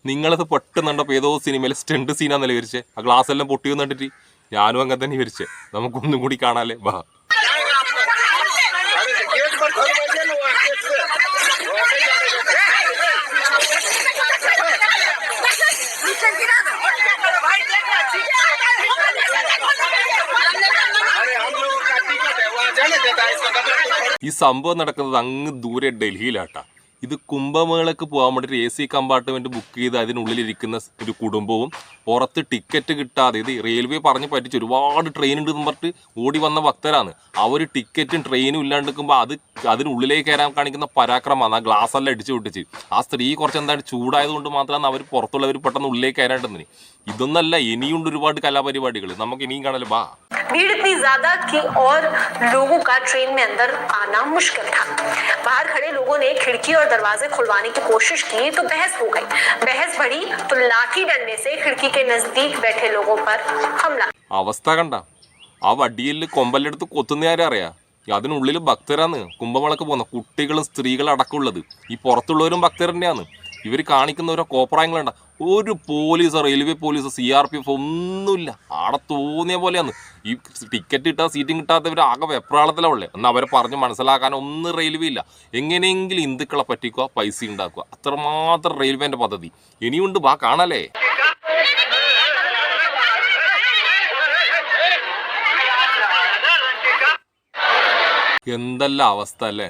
നിങ്ങളത് പെട്ടെന്ന് കണ്ടപ്പോൾ ഏതോ സിനിമയിൽ സ്റ്റണ്ട് സീനാന്നല്ലേ വിരിച്ചേ? ആ ഗ്ലാസ് എല്ലാം പൊട്ടിയെന്ന് കണ്ടിട്ട് ഞാനും അങ്ങനെ തന്നെ വിരിച്ചേ. നമുക്കൊന്നും കൂടി കാണാല്ലേ, വാ. ഈ സംഭവം നടക്കുന്നത് അങ്ങ് ദൂരെ ഡൽഹിയിലാട്ടാ. ഇത് കുംഭമേളക്ക് പോകാൻ വേണ്ടിയിട്ട് AC കമ്പാർട്ട്മെന്റ് ബുക്ക് ചെയ്ത് അതിനുള്ളിലിരിക്കുന്ന ഒരു കുടുംബവും പുറത്ത് ടിക്കറ്റ് കിട്ടാതെ, ഇത് റെയിൽവേ പറഞ്ഞ് പറ്റിച്ച് ഒരുപാട് ട്രെയിൻ ഉണ്ട് എന്ന് പറഞ്ഞിട്ട് ഓടി വന്ന ഭക്തരാണ്. അവർ ടിക്കറ്റും ട്രെയിനും ഇല്ലാണ്ട് നിൽക്കുമ്പോൾ അതിനുള്ളിലേക്ക് കയറാൻ കാണിക്കുന്ന പരാക്രമമാണ്. ആ ഗ്ലാസ് എല്ലാം അടിച്ചു പൊട്ടിച്ച് ആ സ്ത്രീ കുറച്ച് എന്താണ് ചൂടായതുകൊണ്ട് മാത്രമാണ് അവർ പുറത്തുള്ളവർ പെട്ടെന്ന് ഉള്ളിലേക്ക് കയറേണ്ടതിന്. ഇതൊന്നല്ല, ഇനിയുണ്ട് ഒരുപാട് കലാപരിപാടികൾ. നമുക്ക് ഇനിയും കാണാലോ, വാ. भीड़ इतनी ज्यादा कि और लोगों का ट्रेन में अंदर आना मुश्किल था। बाहर खड़े लोगों ने खिड़की और दरवाजे खुलवाने की कोशिश की तो बहस हो गई। बहस बढ़ी तो लाठी डंडे से खिड़की के नजदीक बैठे लोगों पर हमला। അവസ്ഥ കണ്ട, ആ വടിയിൽ കൊമ്പല്ലെടുത്ത് കൊത്തുന്നയാരെ അറിയാം. അതിനുള്ളിൽ ഭക്തരാന്ന് കുംഭമേളക്ക് പോകുന്ന കുട്ടികളും സ്ത്രീകളും അടക്കമുള്ളത്. ഈ പുറത്തുള്ളവരും ഭക്തർ തന്നെയാണ്. ഇവർ കാണിക്കുന്ന ഓരോ കോപ്രായങ്ങളുണ്ട. ഒരു പോലീസ്, റെയിൽവേ പോലീസ്, CRPF ഒന്നുമില്ല. ആടെ തോന്നിയ പോലെയാണ്. ഈ ടിക്കറ്റ് കിട്ടാ സീറ്റും കിട്ടാത്തവർ ആകെ വെപ്രാളത്തിലാവുള്ളേ. എന്നാൽ അവരെ പറഞ്ഞ് മനസ്സിലാക്കാൻ ഒന്നും റെയിൽവേ ഇല്ല. എങ്ങനെയെങ്കിലും ഹിന്ദുക്കളെ പറ്റിക്കുക, പൈസ ഉണ്ടാക്കുക, അത്രമാത്രം റെയിൽവേന്റെ പദ്ധതി ഇനിയുണ്ട്. വാ, കാണാലേ. എന്തെല്ലാം അവസ്ഥ അല്ലേ.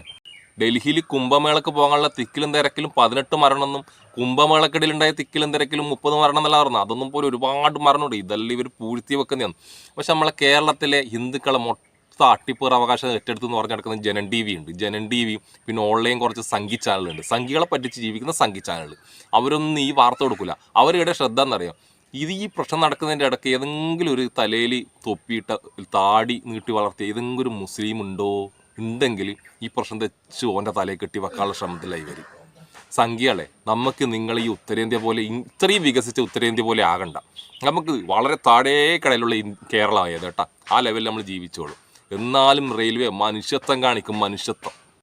ഡൽഹിയിൽ കുംഭമേളക്ക് പോകാനുള്ള തിക്കിലും തിരക്കിലും 18 മരണമെന്നും കുംഭമേളക്കിടയിലുണ്ടായ തിക്കിലും തിരക്കിലും 30 മരണം എന്നല്ല പറഞ്ഞു. അതൊന്നും പോലെ ഒരുപാട് മരണമുണ്ട്. ഇതെല്ലാം ഇവർ പൂഴ്ത്തി വെക്കുന്നതാണ്. പക്ഷെ നമ്മളെ കേരളത്തിലെ ഹിന്ദുക്കളെ മൊത്തം അട്ടിപ്പേർ അവകാശം ഏറ്റെടുത്തെന്ന് പറഞ്ഞ് നടക്കുന്ന ജനൻ TV ഉണ്ട്. ജനൻ TV, പിന്നെ ഓൺലൈൻ കുറച്ച് സംഘി ചാനലുണ്ട്. സംഘികളെ പറ്റിച്ച് ജീവിക്കുന്ന സംഘി ചാനൽ. അവരൊന്നും ഈ വാർത്ത കൊടുക്കില്ല. അവരുടെ ശ്രദ്ധ എന്നറിയാം, ഇത് ഈ പ്രശ്നം നടക്കുന്നതിൻ്റെ ഇടയ്ക്ക് ഏതെങ്കിലും ഒരു തലയിൽ തൊപ്പിയിട്ട താടി നീട്ടി വളർത്തിയ ഏതെങ്കിലും ഒരു മുസ്ലിം ഉണ്ടോ? ഉണ്ടെങ്കിൽ ഈ പ്രശ്നം തെച്ച് ഓൻ്റെ തലയിൽ കെട്ടി വെക്കാനുള്ള ശ്രമത്തിലായി വരും. സംഖ്യകളെ, നമുക്ക് നിങ്ങൾ ഈ ഉത്തരേന്ത്യ പോലെ ഇത്രയും വികസിച്ച ഉത്തരേന്ത്യ പോലെ ആകണ്ട. നമുക്ക് വളരെ താഴേക്കടയിലുള്ള കേരളമായത് കേട്ടാ. ആ ലെവലിൽ നമ്മൾ ജീവിച്ചോളും. എന്നാലും റെയിൽവേ മനുഷ്യത്വം കാണിക്കും, മനുഷ്യത്വം.